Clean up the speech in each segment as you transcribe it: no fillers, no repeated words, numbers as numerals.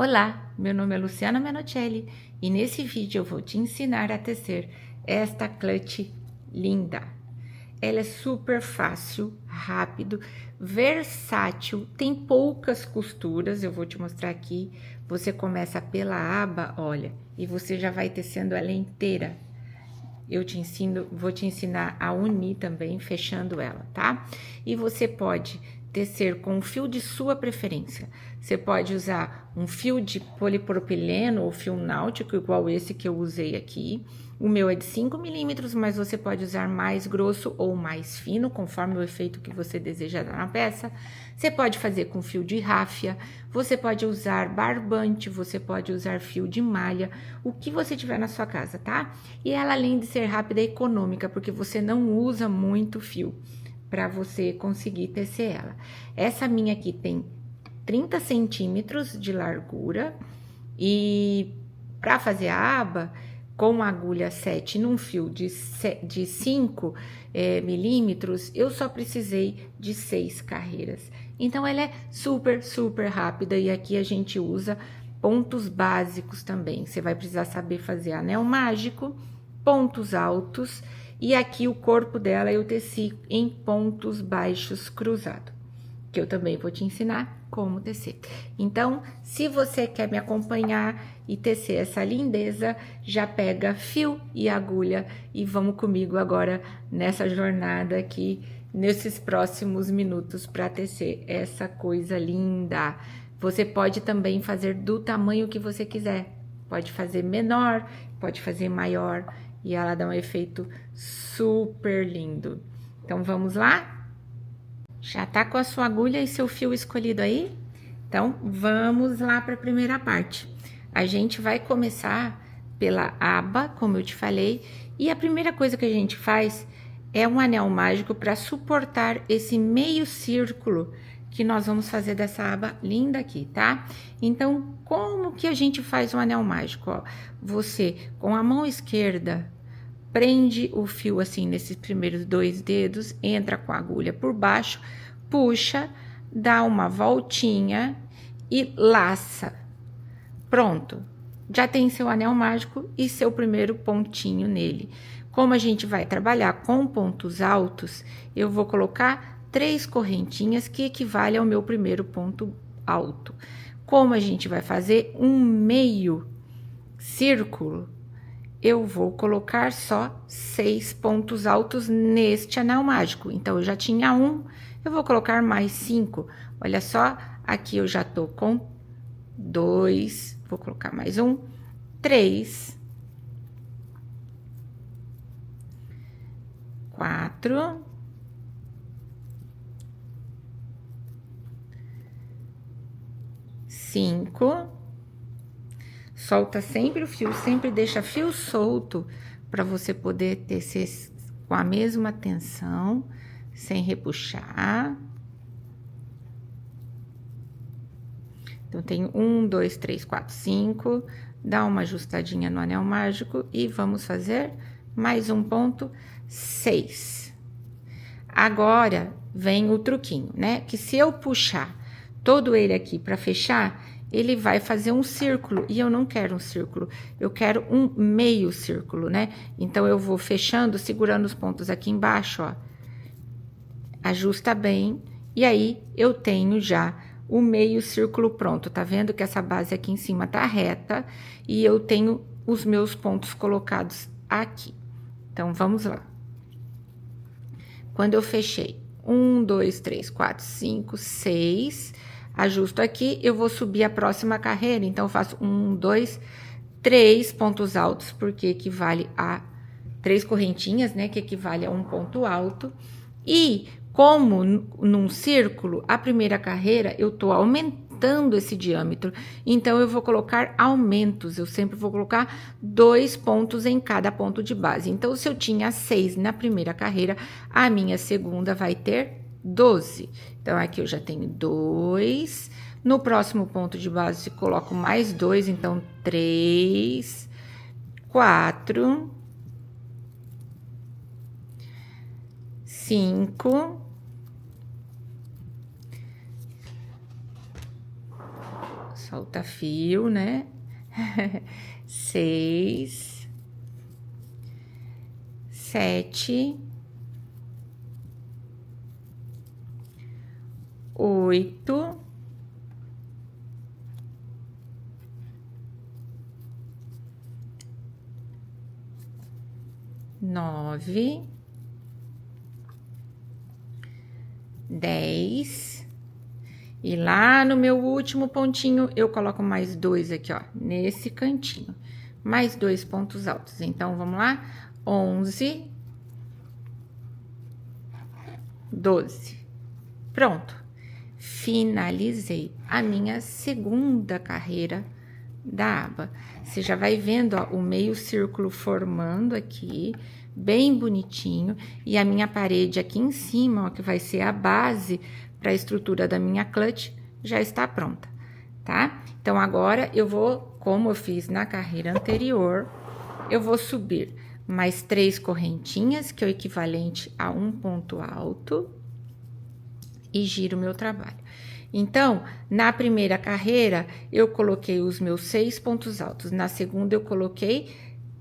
Olá, meu nome é Luciana Menocelli e nesse vídeo eu vou te ensinar a tecer esta clutch linda. Ela é super fácil, rápido, versátil, tem poucas costuras, eu vou te mostrar aqui. Você começa pela aba, olha, e você já vai tecendo ela inteira. Vou te ensinar a unir também, fechando ela, tá? E você pode tecer com o fio de sua preferência. Você pode usar um fio de polipropileno ou fio náutico, igual esse que eu usei aqui. O meu é de 5 milímetros, mas você pode usar mais grosso ou mais fino, conforme o efeito que você deseja dar na peça. Você pode fazer com fio de ráfia, você pode usar barbante, você pode usar fio de malha, o que você tiver na sua casa, tá? E ela, além de ser rápida, é econômica, porque você não usa muito fio para você conseguir tecer ela. Essa minha aqui tem 30 centímetros de largura e para fazer a aba, com a agulha 7 num fio de 5 milímetros, eu só precisei de 6 carreiras. Então, ela é super, super rápida e aqui a gente usa pontos básicos também. Você vai precisar saber fazer anel mágico, pontos altos e aqui o corpo dela eu teci em pontos baixos cruzado, que eu também vou te ensinar como tecer. Então, se você quer me acompanhar e tecer essa lindeza, já pega fio e agulha e vamos comigo agora nessa jornada aqui, nesses próximos minutos para tecer essa coisa linda. Você pode também fazer do tamanho que você quiser. Pode fazer menor, pode fazer maior e ela dá um efeito super lindo. Então, vamos lá? Já tá com a sua agulha e seu fio escolhido aí? Então, vamos lá para a primeira parte. A gente vai começar pela aba, como eu te falei, e a primeira coisa que a gente faz é um anel mágico para suportar esse meio círculo que nós vamos fazer dessa aba linda aqui, tá? Então, como que a gente faz um anel mágico? Ó, você, com a mão esquerda, prende o fio assim nesses primeiros 2 dedos, entra com a agulha por baixo, puxa, dá uma voltinha e laça. Pronto, já tem seu anel mágico e seu primeiro pontinho nele. Como a gente vai trabalhar com pontos altos, eu vou colocar 3 correntinhas que equivale ao meu primeiro ponto alto. Como a gente vai fazer um meio círculo, eu vou colocar só 6 pontos altos neste anel mágico. Então, eu já tinha um, eu vou colocar mais 5. Olha só, aqui eu já tô com 2, vou colocar mais um, 3, 4, 5. Solta sempre o fio, sempre deixa fio solto para você poder tecer com a mesma tensão, sem repuxar. Então, tem 1, 2, 3, 4, 5. Dá uma ajustadinha no anel mágico e vamos fazer mais um ponto, 6. Agora, vem o truquinho, né? Que se eu puxar todo ele aqui para fechar, ele vai fazer um círculo, e eu não quero um círculo, eu quero um meio círculo, né? Então, eu vou fechando, segurando os pontos aqui embaixo, ó. Ajusta bem, e aí, eu tenho já o meio círculo pronto. Tá vendo que essa base aqui em cima tá reta, e eu tenho os meus pontos colocados aqui. Então, vamos lá. Quando eu fechei 1, 2, 3, 4, 5, 6, ajusto aqui, eu vou subir a próxima carreira, então eu faço 1, 2, 3 pontos altos, porque equivale a 3 correntinhas, né, que equivale a um ponto alto. E como num círculo, a primeira carreira eu tô aumentando esse diâmetro, então eu vou colocar aumentos, eu sempre vou colocar 2 pontos em cada ponto de base. Então, se eu tinha 6 na primeira carreira, a minha segunda vai ter 12. Então, aqui eu já tenho 2. No próximo ponto de base, eu coloco mais 2, então 3, 4, 5. solta fio, né? 6, 7, 8, 9, 10, e lá no meu último pontinho, eu coloco mais 2 aqui, ó, nesse cantinho, mais 2 pontos altos. Então, vamos lá, 11, 12, pronto. Finalizei a minha segunda carreira da aba. Você já vai vendo, ó, o meio círculo formando aqui, bem bonitinho, e a minha parede aqui em cima, ó, que vai ser a base para a estrutura da minha clutch, já está pronta, tá? Então, agora eu vou, como eu fiz na carreira anterior, eu vou subir mais 3 correntinhas, que é o equivalente a um ponto alto, e giro o meu trabalho. Então, na primeira carreira, eu coloquei os meus 6 pontos altos. Na segunda, eu coloquei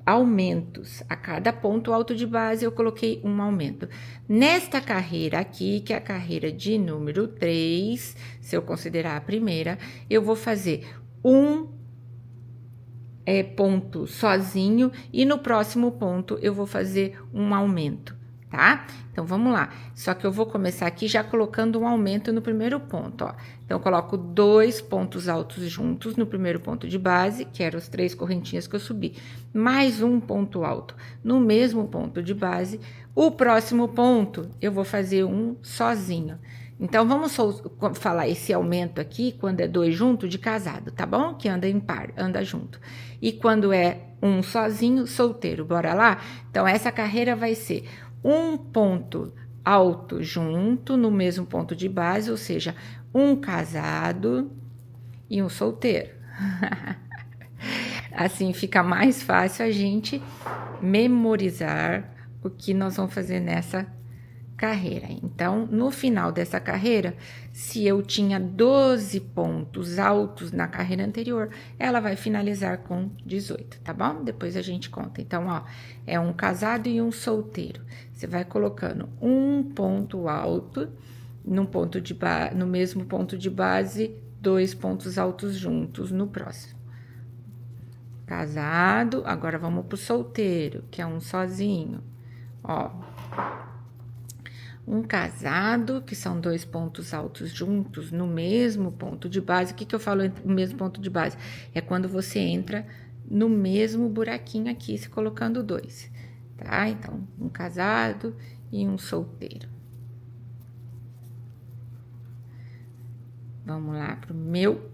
aumentos. A cada ponto alto de base, eu coloquei um aumento. Nesta carreira aqui, que é a carreira de número 3, se eu considerar a primeira, eu vou fazer um ponto sozinho e no próximo ponto eu vou fazer um aumento, tá? Então, vamos lá. Só que eu vou começar aqui já colocando um aumento no primeiro ponto, ó. Então, eu coloco 2 pontos altos juntos no primeiro ponto de base, que eram as 3 correntinhas que eu subi, mais um ponto alto no mesmo ponto de base. O próximo ponto, eu vou fazer um sozinho. Então, vamos falar esse aumento aqui, quando é 2 junto, de casado, tá bom? Que anda em par, anda junto. E quando é um sozinho, solteiro, bora lá? Então, essa carreira vai ser um ponto alto junto no mesmo ponto de base, ou seja, um casado e um solteiro. Assim fica mais fácil a gente memorizar o que nós vamos fazer nessa carreira. Então, no final dessa carreira, se eu tinha 12 pontos altos na carreira anterior, ela vai finalizar com 18, tá bom? Depois a gente conta. Então, ó, é um casado e um solteiro. Você vai colocando um ponto alto no mesmo ponto de base, 2 pontos altos juntos no próximo. Casado, agora vamos pro solteiro, que é um sozinho, ó. Um casado, que são 2 pontos altos juntos no mesmo ponto de base. O que eu falo no mesmo ponto de base? É quando você entra no mesmo buraquinho aqui, se colocando 2, tá? Então, um casado e um solteiro. Vamos lá pro meu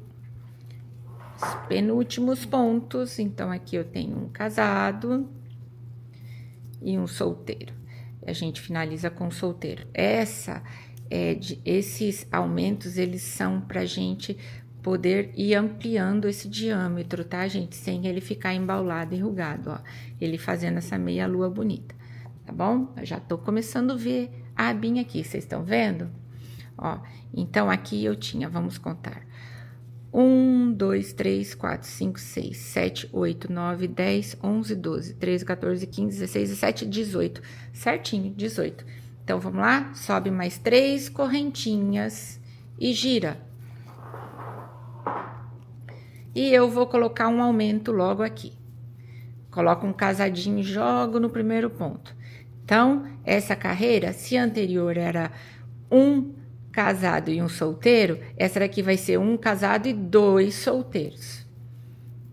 penúltimos pontos. Então, aqui eu tenho um casado e um solteiro. A gente finaliza com solteiro. Esses aumentos, eles são pra gente poder ir ampliando esse diâmetro, tá, gente? Sem ele ficar embaulado, enrugado, ó. Ele fazendo essa meia lua bonita, tá bom? Eu já tô começando a ver a abinha aqui, vocês estão vendo? Ó, então aqui eu tinha, vamos contar. 1, 2, 3, 4, 5, 6, 7, 8, 9, 10, 11, 12, 13, 14, 15, 16, 17, 18. Certinho, 18. Então, vamos lá? Sobe mais 3 correntinhas e gira. E eu vou colocar um aumento logo aqui. Coloco um casadinho e jogo no primeiro ponto. Então, essa carreira, se a anterior era um casado e um solteiro, essa daqui vai ser um casado e 2 solteiros.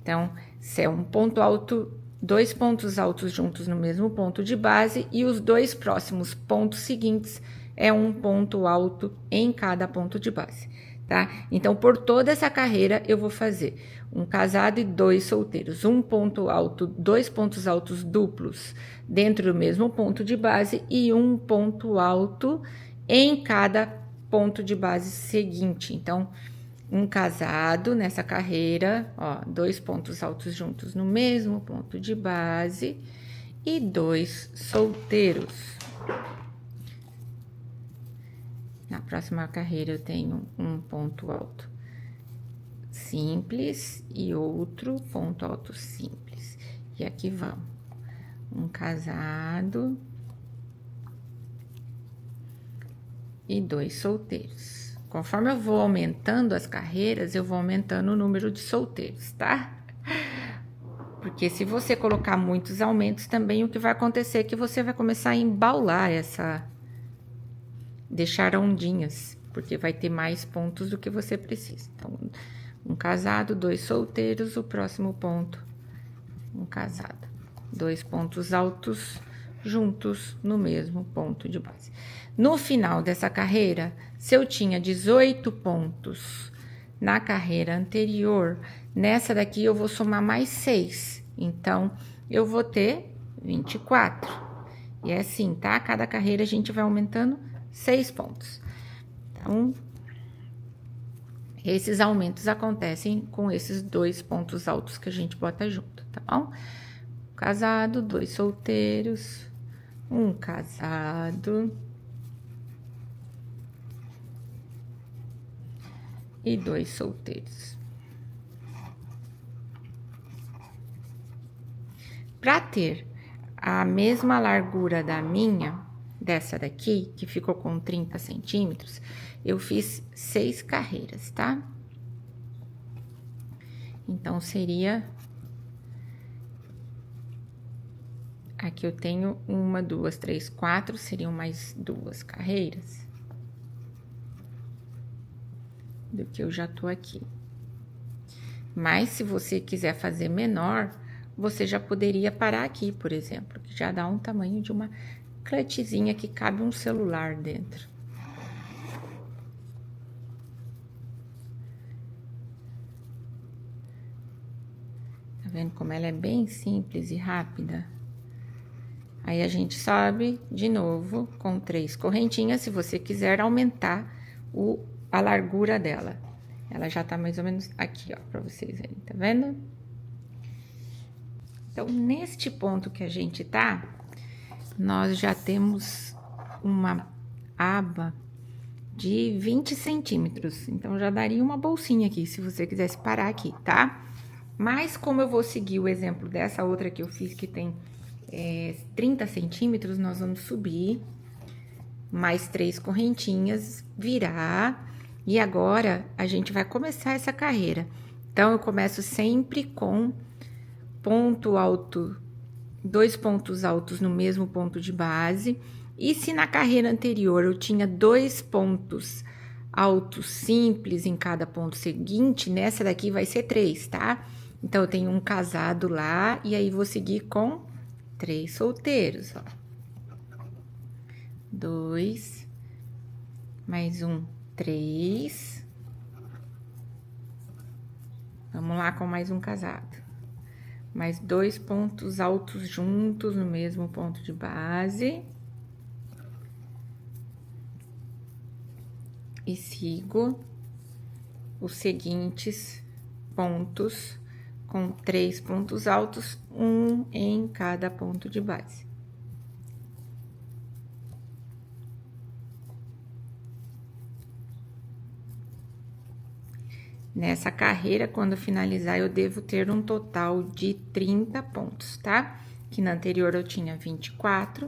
Então, se é um ponto alto, 2 pontos altos juntos no mesmo ponto de base, e os 2 próximos pontos seguintes é um ponto alto em cada ponto de base, tá? Então, por toda essa carreira, eu vou fazer um casado e 2 solteiros, um ponto alto, 2 pontos altos duplos dentro do mesmo ponto de base e um ponto alto em cada ponto de base seguinte. Então, um casado nessa carreira, ó, 2 pontos altos juntos no mesmo ponto de base e 2 solteiros. Na próxima carreira eu tenho um ponto alto simples e outro ponto alto simples. E aqui vamos. Um casado e 2 solteiros. Conforme eu vou aumentando as carreiras, eu vou aumentando o número de solteiros, tá? Porque se você colocar muitos aumentos também, o que vai acontecer é que você vai começar a embaular deixar ondinhas, porque vai ter mais pontos do que você precisa. Então, um casado, 2 solteiros, o próximo ponto, um casado. 2 pontos altos juntos no mesmo ponto de base. No final dessa carreira, se eu tinha 18 pontos na carreira anterior, nessa daqui eu vou somar mais 6. Então, eu vou ter 24. E é assim, tá? Cada carreira a gente vai aumentando 6 pontos. Então, esses aumentos acontecem com esses 2 pontos altos que a gente bota junto, tá bom? Casado, 2 solteiros, um casado e 2 solteiros. Para ter a mesma largura da minha, dessa daqui, que ficou com 30 centímetros, eu fiz 6 carreiras, tá? Então, seria... Aqui eu tenho 1, 2, 3, 4, seriam mais 2 carreiras do que eu já tô aqui. Mas, se você quiser fazer menor, você já poderia parar aqui, por exemplo, que já dá um tamanho de uma clutchzinha que cabe um celular dentro. Tá vendo como ela é bem simples e rápida? Aí, a gente sobe de novo com 3 correntinhas, se você quiser aumentar a largura dela. Ela já tá mais ou menos aqui, ó, pra vocês verem, tá vendo? Então, neste ponto que a gente tá, nós já temos uma aba de 20 centímetros. Então, já daria uma bolsinha aqui, se você quisesse parar aqui, tá? Mas, como eu vou seguir o exemplo dessa outra que eu fiz, que tem 30 centímetros, nós vamos subir mais 3 correntinhas, virar, e agora a gente vai começar essa carreira. Então, eu começo sempre com ponto alto, 2 pontos altos no mesmo ponto de base, e se na carreira anterior eu tinha 2 pontos altos simples em cada ponto seguinte, nessa daqui vai ser 3, tá? Então, eu tenho um casado lá, e aí vou seguir com 3 solteiros, ó. 2, mais um, 3. Vamos lá com mais um casado. Mais 2 pontos altos juntos no mesmo ponto de base. E sigo os seguintes pontos com 3 pontos altos, um em cada ponto de base. Nessa carreira, quando finalizar, eu devo ter um total de 30 pontos, tá? Que na anterior eu tinha 24.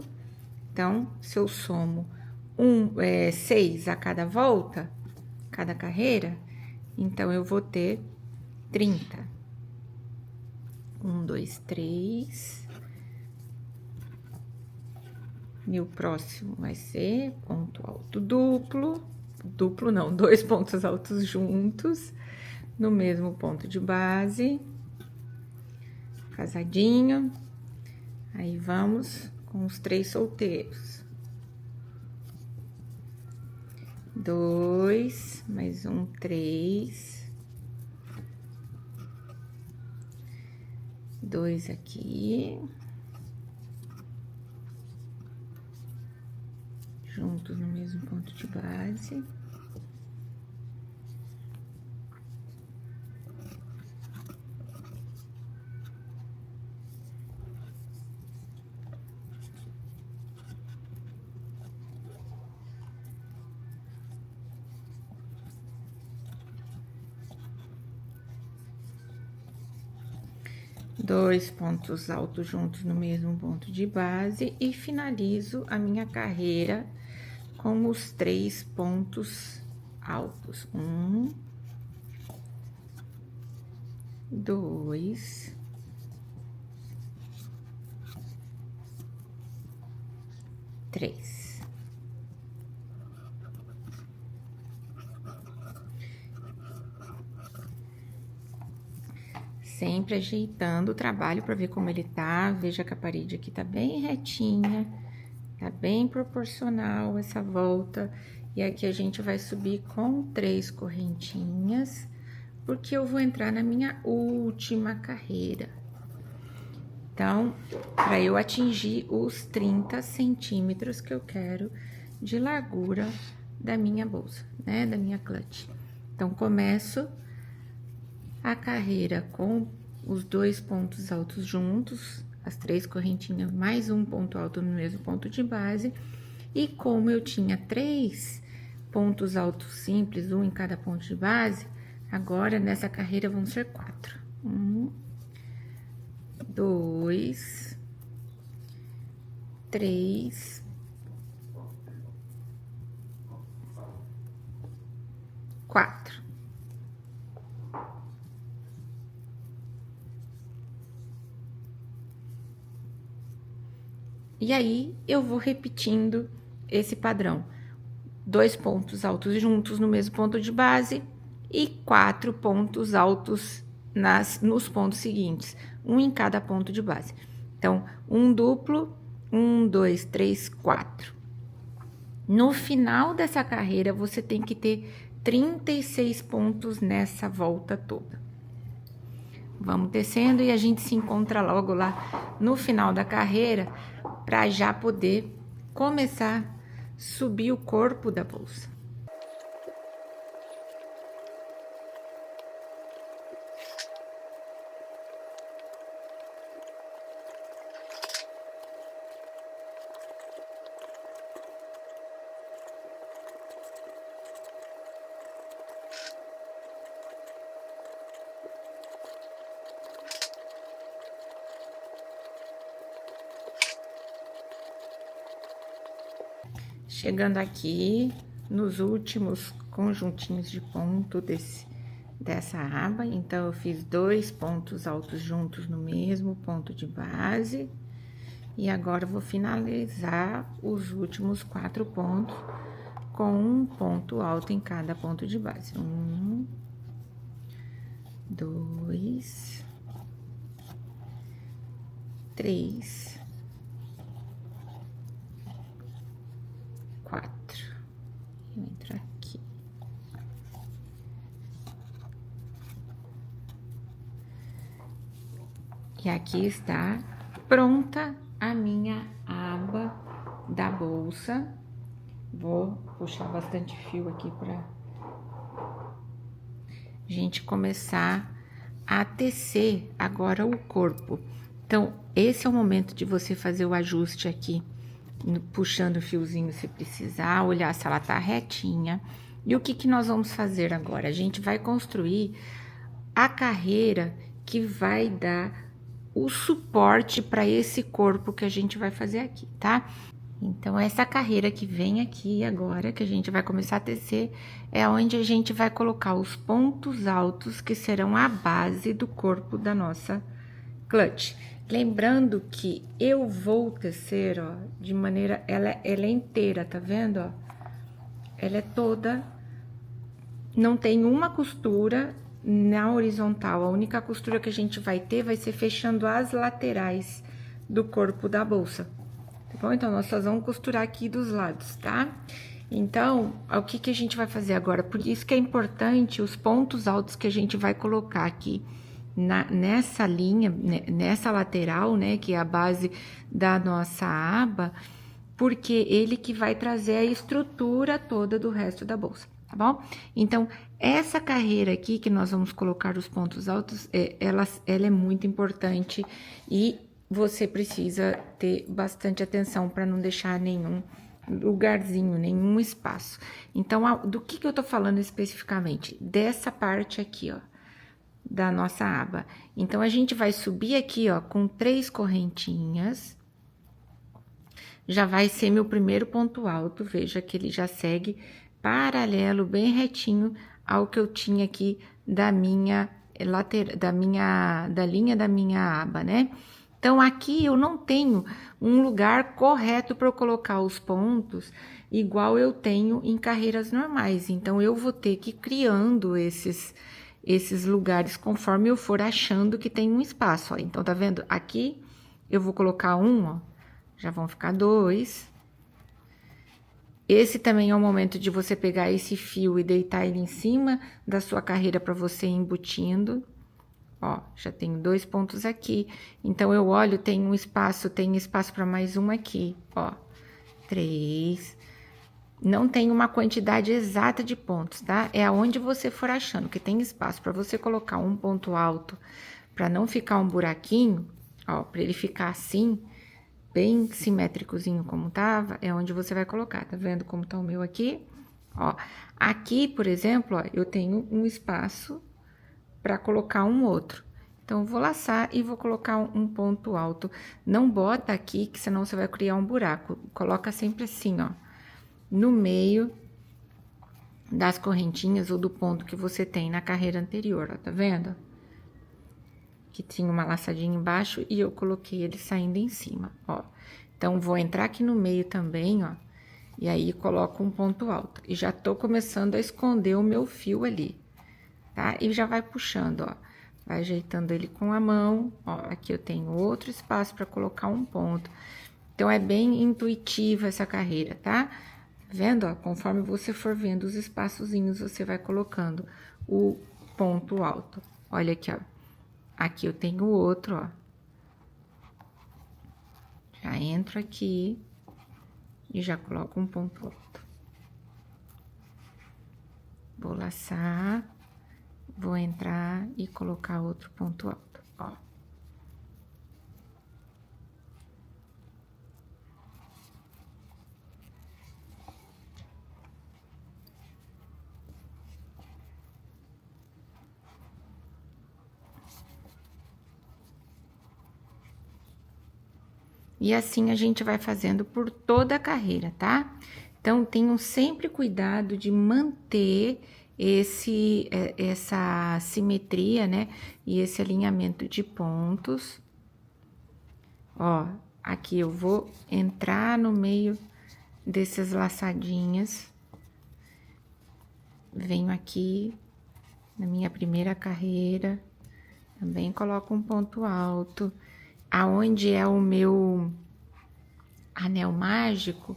Então, se eu somo 6 a cada volta, cada carreira, então eu vou ter 30. 1, 2, 3. E o próximo vai ser ponto alto duplo. Duplo não, 2 pontos altos juntos no mesmo ponto de base, casadinho. Aí, vamos com os 3 solteiros. 2, mais um, 3. 2 aqui. Juntos no mesmo ponto de base. 2 pontos altos juntos no mesmo ponto de base e finalizo a minha carreira com os 3 pontos altos. 1, 2, 3. Sempre ajeitando o trabalho para ver como ele tá. Veja que a parede aqui tá bem retinha, tá bem proporcional essa volta. E aqui a gente vai subir com 3 correntinhas, porque eu vou entrar na minha última carreira. Então, para eu atingir os 30 centímetros que eu quero de largura da minha bolsa, né? Da minha clutch. Então, começo a carreira com os 2 pontos altos juntos, as 3 correntinhas mais um ponto alto no mesmo ponto de base. E como eu tinha 3 pontos altos simples, um em cada ponto de base, agora nessa carreira vão ser 4. 1, 2, 3, 4. E aí, eu vou repetindo esse padrão. 2 pontos altos juntos no mesmo ponto de base e 4 pontos altos nos pontos seguintes, um em cada ponto de base. Então, um duplo, 1, 2, 3, 4. No final dessa carreira, você tem que ter 36 pontos nessa volta toda. Vamos descendo e a gente se encontra logo lá no final da carreira, para já poder começar a subir o corpo da bolsa. Chegando aqui nos últimos conjuntinhos de ponto dessa aba, então eu fiz 2 pontos altos juntos no mesmo ponto de base. E agora eu vou finalizar os últimos 4 pontos com um ponto alto em cada ponto de base. 1, 2, 3, 4. Eu entro aqui. E aqui está pronta a minha aba da bolsa. Vou puxar bastante fio aqui para gente começar a tecer agora o corpo. Então, esse é o momento de você fazer o ajuste aqui, puxando o fiozinho se precisar, olhar se ela tá retinha. E o que nós vamos fazer agora? A gente vai construir a carreira que vai dar o suporte para esse corpo que a gente vai fazer aqui, tá? Então, essa carreira que vem aqui agora, que a gente vai começar a tecer, é onde a gente vai colocar os pontos altos que serão a base do corpo da nossa clutch. Lembrando que eu vou tecer, ó, de maneira, ela é inteira, tá vendo, ó? Ela é toda, não tem uma costura na horizontal, a única costura que a gente vai ter vai ser fechando as laterais do corpo da bolsa, tá bom? Então, nós só vamos costurar aqui dos lados, tá? Então, o que a gente vai fazer agora? Por isso que é importante os pontos altos que a gente vai colocar aqui nessa linha, nessa lateral, né, que é a base da nossa aba, porque ele que vai trazer a estrutura toda do resto da bolsa, tá bom? Então, essa carreira aqui que nós vamos colocar os pontos altos, ela é muito importante e você precisa ter bastante atenção para não deixar nenhum lugarzinho, nenhum espaço. Então, do que eu tô falando especificamente? Dessa parte aqui, ó. da nossa aba. Então, a gente vai subir aqui, ó, com 3 correntinhas. Já vai ser meu primeiro ponto alto, veja que ele já segue paralelo, bem retinho ao que eu tinha aqui da minha lateral, da linha da minha aba, né? Então, aqui eu não tenho um lugar correto para eu colocar os pontos, igual eu tenho em carreiras normais. Então, eu vou ter que ir criando esses lugares conforme eu for achando que tem um espaço, ó. Então, tá vendo? Aqui eu vou colocar um, ó, já vão ficar 2. Esse também é o momento de você pegar esse fio e deitar ele em cima da sua carreira para você ir embutindo. Ó, já tenho 2 pontos aqui. Então, eu olho, tem espaço para mais um aqui, ó. 3. Não tem uma quantidade exata de pontos, tá? É aonde você for achando que tem espaço para você colocar um ponto alto, para não ficar um buraquinho, ó, para ele ficar assim, bem simétricozinho como tava, é onde você vai colocar. Tá vendo como tá o meu aqui? Ó, aqui, por exemplo, ó, eu tenho um espaço para colocar um outro. Então, vou laçar e vou colocar um ponto alto. Não bota aqui, que senão você vai criar um buraco. Coloca sempre assim, ó, no meio das correntinhas ou do ponto que você tem na carreira anterior, ó, tá vendo? Que tinha uma laçadinha embaixo e eu coloquei ele saindo em cima, ó. Então, vou entrar aqui no meio também, ó, e aí coloco um ponto alto. E já tô começando a esconder o meu fio ali, tá? E já vai puxando, ó, vai ajeitando ele com a mão, ó, aqui eu tenho outro espaço para colocar um ponto. Então, é bem intuitiva essa carreira, tá? Vendo, ó, conforme você for vendo os espaçozinhos, você vai colocando o ponto alto. Olha aqui, ó. Aqui eu tenho outro, ó. Já entro aqui e já coloco um ponto alto. Vou laçar, vou entrar e colocar outro ponto alto, ó. E assim a gente vai fazendo por toda a carreira, tá? Então, tenham sempre cuidado de manter essa simetria, né? E esse alinhamento de pontos. Ó, aqui eu vou entrar no meio dessas laçadinhas. Venho aqui na minha primeira carreira, também coloco um ponto alto. Aonde é o meu anel mágico,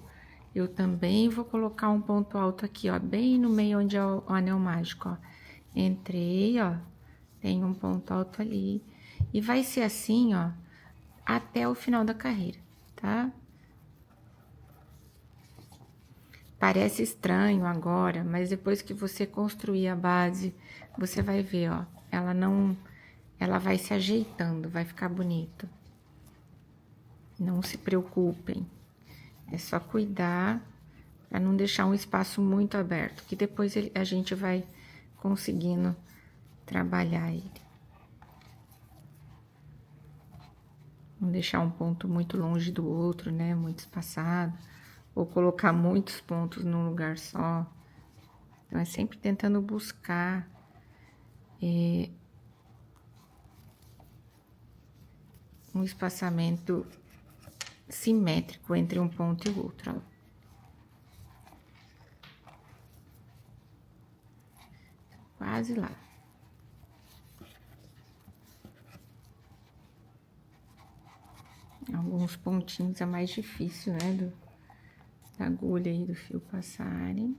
eu também vou colocar um ponto alto aqui, ó, bem no meio onde é o anel mágico, ó. Entrei, ó, tem um ponto alto ali. E vai ser assim, ó, até o final da carreira, tá? Parece estranho agora, mas depois que você construir a base, você vai ver, ó, ela vai se ajeitando, vai ficar bonito. Não se preocupem, é só cuidar para não deixar um espaço muito aberto, que depois a gente vai conseguindo trabalhar ele. Não deixar um ponto muito longe do outro, né, muito espaçado, ou colocar muitos pontos num lugar só. Então, é sempre tentando buscar um espaçamento simétrico entre um ponto e o outro, ó. Quase lá. Alguns pontinhos é mais difícil, né, da agulha e do fio passarem.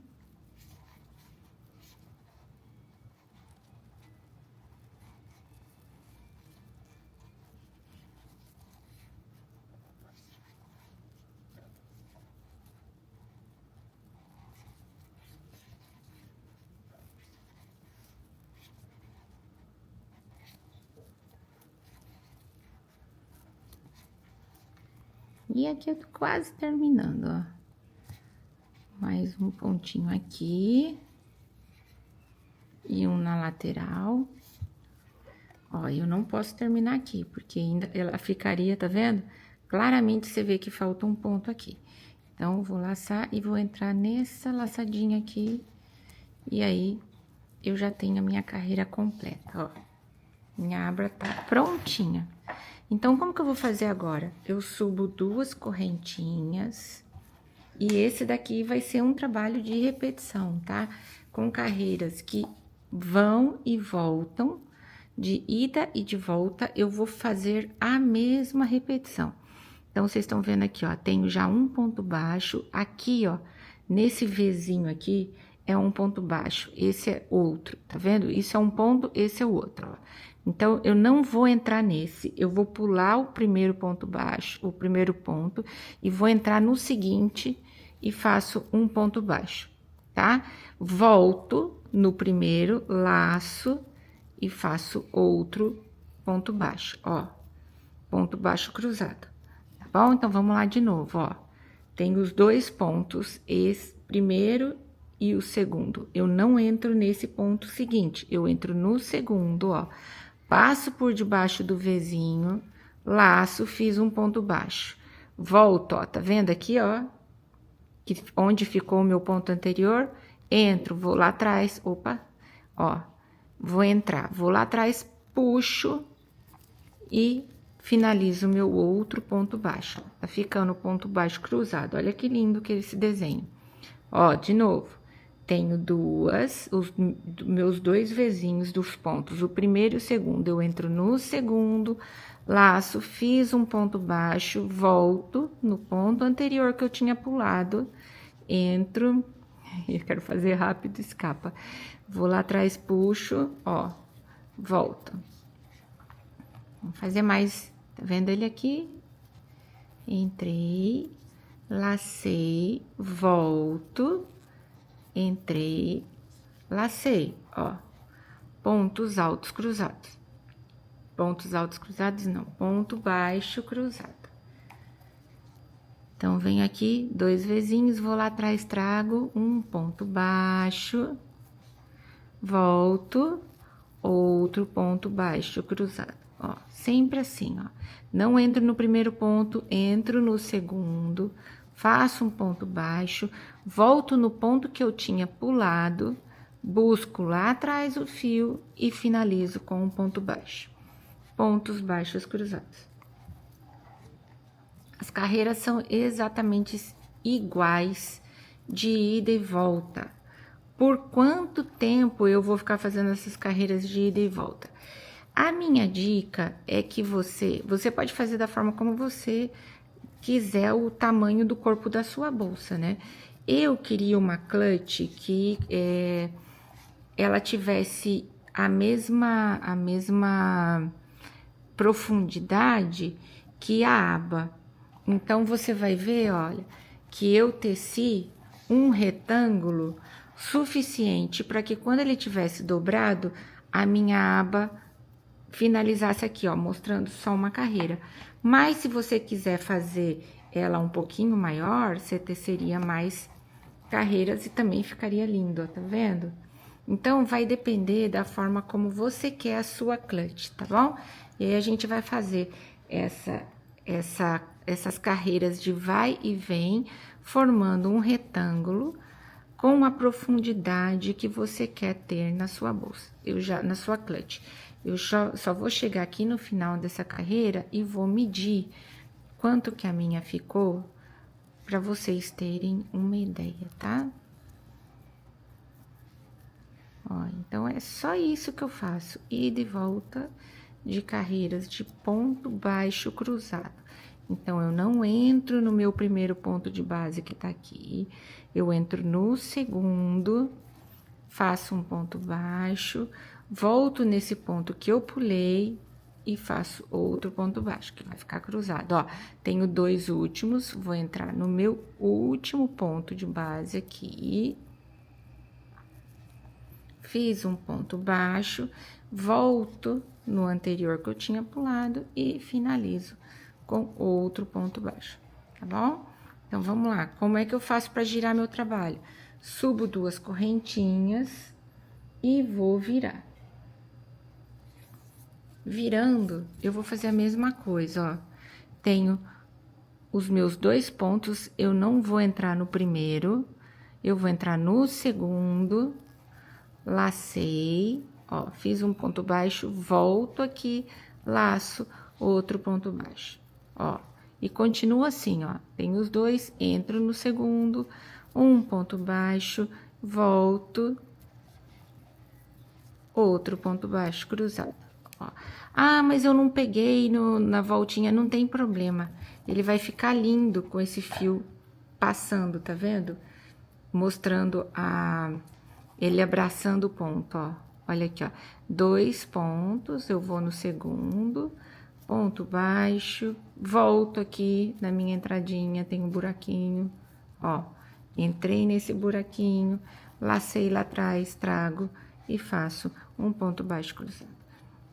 E aqui eu tô quase terminando, ó. Mais um pontinho aqui. E um na lateral. Ó, eu não posso terminar aqui, porque ainda ela ficaria, tá vendo? Claramente você vê que falta um ponto aqui. Então, eu vou laçar e vou entrar nessa laçadinha aqui. E aí, eu já tenho a minha carreira completa, ó. Minha abra tá prontinha. Então, como que eu vou fazer agora? Eu subo 2 correntinhas. E esse daqui vai ser um trabalho de repetição, tá? Com carreiras que vão e voltam, de ida e de volta, eu vou fazer a mesma repetição. Então, vocês estão vendo aqui, ó, tenho já um ponto baixo. Aqui, ó, nesse Vzinho aqui, é um ponto baixo. Esse é outro, tá vendo? Isso é um ponto, esse é o outro, ó. Então, eu não vou entrar nesse, eu vou pular o primeiro ponto baixo, o primeiro ponto, e vou entrar no seguinte e faço um ponto baixo, tá? Volto no primeiro, laço e faço outro ponto baixo, ó. Ponto baixo cruzado, tá bom? Então, vamos lá de novo, ó. Tem os 2 pontos, esse primeiro e o segundo. Eu não entro nesse ponto seguinte, eu entro no segundo, ó. Passo por debaixo do Vzinho, laço, fiz um ponto baixo. Volto, ó, tá vendo aqui, ó? Que, onde ficou o meu ponto anterior, entro, vou lá atrás, opa, ó. Vou entrar, vou lá atrás, puxo e finalizo o meu outro ponto baixo. Tá ficando o ponto baixo cruzado, olha que lindo que é esse desenho. Ó, de novo. Tenho meus 2 Vzinhos dos pontos, o primeiro e o segundo. Eu entro no segundo, laço, fiz um ponto baixo, volto no ponto anterior que eu tinha pulado, entro, eu quero fazer rápido, escapa. Vou lá atrás, puxo, ó, volto. Vamos fazer mais, tá vendo ele aqui? Entrei, lacei, volto. Entrei, lacei, ó, pontos altos cruzados. Pontos altos cruzados, não, ponto baixo cruzado. Então, venho aqui, 2 Vzinhos, vou lá atrás, trago um ponto baixo, volto, outro ponto baixo cruzado, ó, sempre assim, ó. Não entro no primeiro ponto, entro no segundo, faço um ponto baixo, volto no ponto que eu tinha pulado, busco lá atrás o fio e finalizo com um ponto baixo. Pontos baixos cruzados. As carreiras são exatamente iguais de ida e volta. Por quanto tempo eu vou ficar fazendo essas carreiras de ida e volta? A minha dica é que você pode fazer da forma como você quiser o tamanho do corpo da sua bolsa, né? Eu queria uma clutch que ela tivesse a mesma profundidade que a aba. Então, você vai ver, olha, que eu teci um retângulo suficiente para que quando ele tivesse dobrado, a minha aba finalizasse aqui, ó, mostrando só uma carreira. Mas se você quiser fazer ela um pouquinho maior, você teceria mais carreiras e também ficaria lindo, ó, tá vendo? Então, vai depender da forma como você quer a sua clutch, tá bom? E aí, a gente vai fazer essas carreiras de vai e vem, formando um retângulo com a profundidade que você quer ter na sua bolsa, na sua clutch. Eu só vou chegar aqui no final dessa carreira e vou medir quanto que a minha ficou, para vocês terem uma ideia, tá? Ó, então, é só isso que eu faço, ida e volta de carreiras de ponto baixo cruzado. Então, eu não entro no meu primeiro ponto de base que tá aqui, eu entro no segundo, faço um ponto baixo, volto nesse ponto que eu pulei e faço outro ponto baixo, que vai ficar cruzado, ó. Tenho 2 últimos, vou entrar no meu último ponto de base aqui. Fiz um ponto baixo, volto no anterior que eu tinha pulado e finalizo com outro ponto baixo, tá bom? Então, vamos lá. Como é que eu faço para girar meu trabalho? Subo 2 correntinhas e vou virar. Virando, eu vou fazer a mesma coisa, ó. Tenho os meus 2 pontos, eu não vou entrar no primeiro, eu vou entrar no segundo, lacei, ó, fiz um ponto baixo, volto aqui, laço, outro ponto baixo, ó. E continua assim, ó, tem os 2, entro no segundo, um ponto baixo, volto, outro ponto baixo cruzado, ó. Ah, mas eu não peguei na voltinha, não tem problema. Ele vai ficar lindo com esse fio passando, tá vendo? Mostrando ele abraçando o ponto, ó. Olha aqui, ó. 2 pontos, eu vou no segundo, ponto baixo, volto aqui na minha entradinha, tem um buraquinho, ó. Entrei nesse buraquinho, lacei lá atrás, trago e faço um ponto baixo cruzado,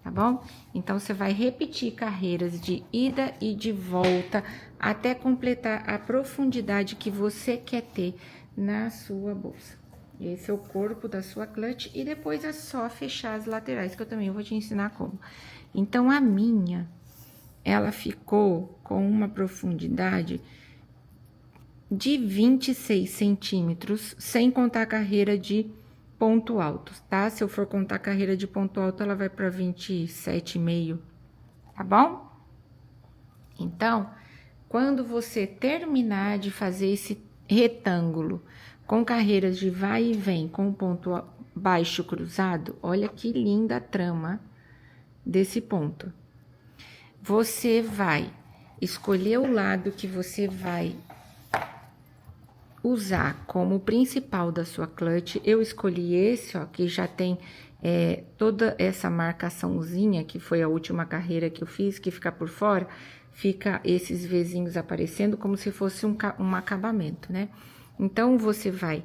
tá bom? Então, você vai repetir carreiras de ida e de volta até completar a profundidade que você quer ter na sua bolsa. Esse é o corpo da sua clutch e depois é só fechar as laterais, que eu também vou te ensinar como. Então, a minha, ela ficou com uma profundidade de 26 centímetros, sem contar a carreira de ponto alto, tá? Se eu for contar a carreira de ponto alto, ela vai para 27,5, tá bom? Então, quando você terminar de fazer esse retângulo com carreiras de vai e vem com ponto baixo cruzado, olha que linda a trama desse ponto. Você vai escolher o lado que você vai usar como principal da sua clutch. Eu escolhi esse, ó, que já tem toda essa marcaçãozinha, que foi a última carreira que eu fiz, que fica por fora, fica esses vezinhos aparecendo como se fosse um acabamento, né? Então, você vai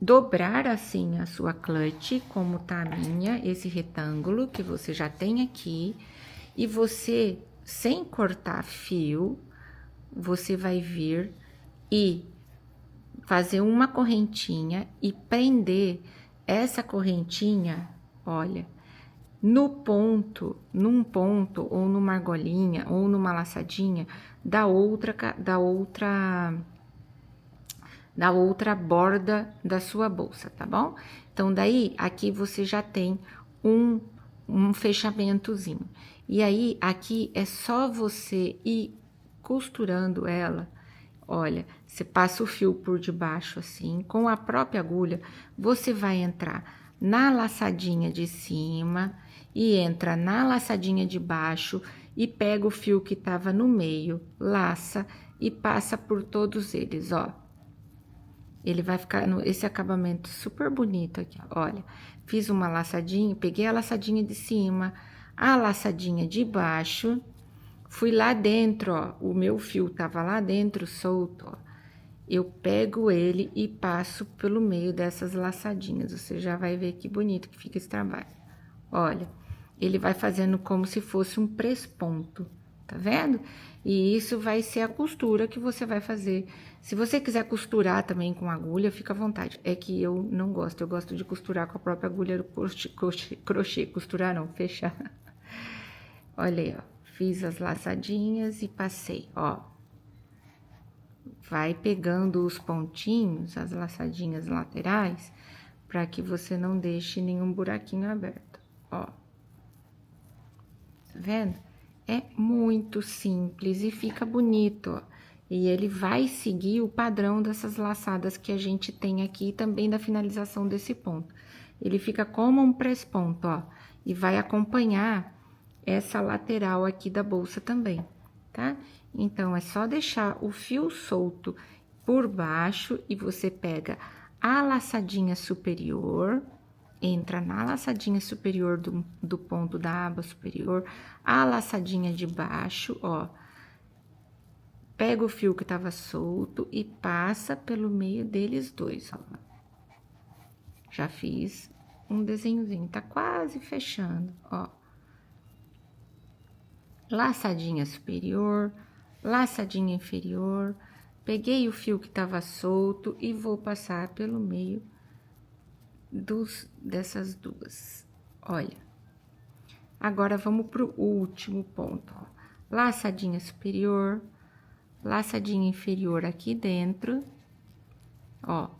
dobrar assim a sua clutch, como tá a minha, esse retângulo que você já tem aqui, e você, sem cortar fio, você vai vir e fazer uma correntinha e prender essa correntinha, olha, num ponto ou numa argolinha ou numa laçadinha da outra borda da sua bolsa, tá bom? Então, daí, aqui você já tem um fechamentozinho. E aí, aqui é só você ir costurando ela. Olha, você passa o fio por debaixo assim, com a própria agulha, você vai entrar na laçadinha de cima e entra na laçadinha de baixo e pega o fio que tava no meio, laça e passa por todos eles, ó. Ele vai ficar esse acabamento super bonito aqui, ó. Olha. Fiz uma laçadinha, peguei a laçadinha de cima, a laçadinha de baixo, fui lá dentro, ó, o meu fio tava lá dentro solto, ó. Eu pego ele e passo pelo meio dessas laçadinhas. Você já vai ver que bonito que fica esse trabalho. Olha, ele vai fazendo como se fosse um presponto, tá vendo? E isso vai ser a costura que você vai fazer. Se você quiser costurar também com agulha, fica à vontade. É que eu não gosto, eu gosto de costurar com a própria agulha do crochê. Costurar não, fechar. Olha aí, ó, fiz as laçadinhas e passei, ó. Vai pegando os pontinhos, as laçadinhas laterais, para que você não deixe nenhum buraquinho aberto, ó. Tá vendo? É muito simples e fica bonito, ó. E ele vai seguir o padrão dessas laçadas que a gente tem aqui e também da finalização desse ponto. Ele fica como um presponto, ó, e vai acompanhar essa lateral aqui da bolsa também, tá? Então, é só deixar o fio solto por baixo e você pega a laçadinha superior, entra na laçadinha superior do ponto da aba superior, a laçadinha de baixo, ó. Pega o fio que tava solto e passa pelo meio deles dois, ó. Já fiz um desenhozinho, tá quase fechando, ó. Laçadinha superior, laçadinha inferior, peguei o fio que tava solto e vou passar pelo meio dessas duas. Olha, Agora, vamos pro último ponto, ó. Laçadinha superior, laçadinha inferior aqui dentro, ó.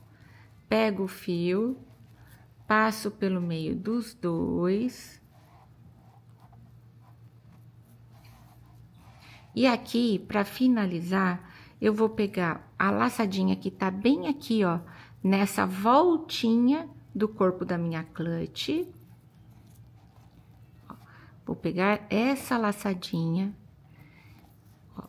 Pego o fio, passo pelo meio dos dois. E aqui, para finalizar, eu vou pegar a laçadinha que tá bem aqui, ó, nessa voltinha do corpo da minha clutch. Ó, vou pegar essa laçadinha, ó,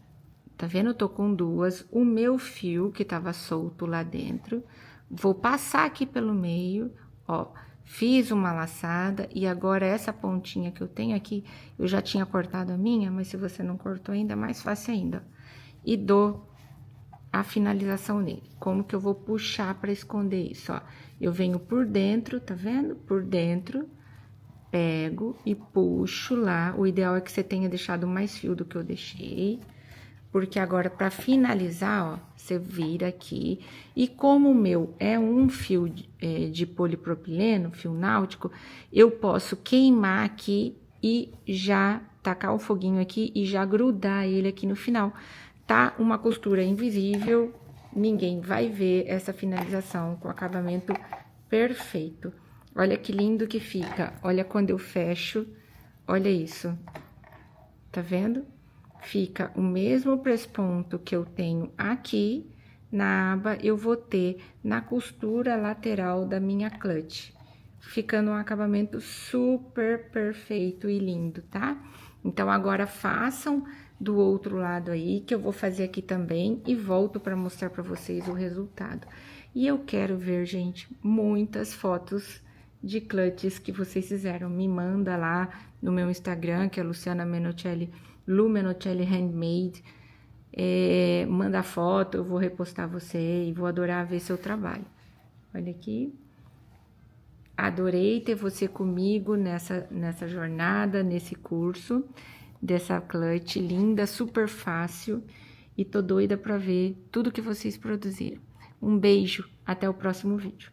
tá vendo? Eu tô com duas, o meu fio que tava solto lá dentro, vou passar aqui pelo meio, ó, fiz uma laçada e agora essa pontinha que eu tenho aqui, eu já tinha cortado a minha, mas se você não cortou ainda, é mais fácil ainda. E dou a finalização nele. Como que eu vou puxar para esconder isso, ó? Eu venho por dentro, tá vendo? Por dentro, pego e puxo lá. O ideal é que você tenha deixado mais fio do que eu deixei. Porque agora, para finalizar, ó, você vira aqui. E como o meu é um fio de polipropileno, fio náutico, eu posso queimar aqui e já tacar o foguinho aqui e já grudar ele aqui no final. Tá uma costura invisível, ninguém vai ver essa finalização com acabamento perfeito. Olha que lindo que fica. Olha quando eu fecho, olha isso. Tá vendo? Fica o mesmo press-ponto que eu tenho aqui na aba, eu vou ter na costura lateral da minha clutch. Ficando um acabamento super perfeito e lindo, tá? Então, agora façam do outro lado aí, que eu vou fazer aqui também, e volto para mostrar para vocês o resultado. E eu quero ver, gente, muitas fotos de clutches que vocês fizeram. Me manda lá no meu Instagram, que é Luciana Menocelli, Lu Menocelli Handmade. Manda foto, eu vou repostar você e vou adorar ver seu trabalho. Olha aqui. Adorei ter você comigo nessa jornada, nesse curso dessa clutch linda, super fácil, e tô doida pra ver tudo que vocês produziram. Um beijo, até o próximo vídeo.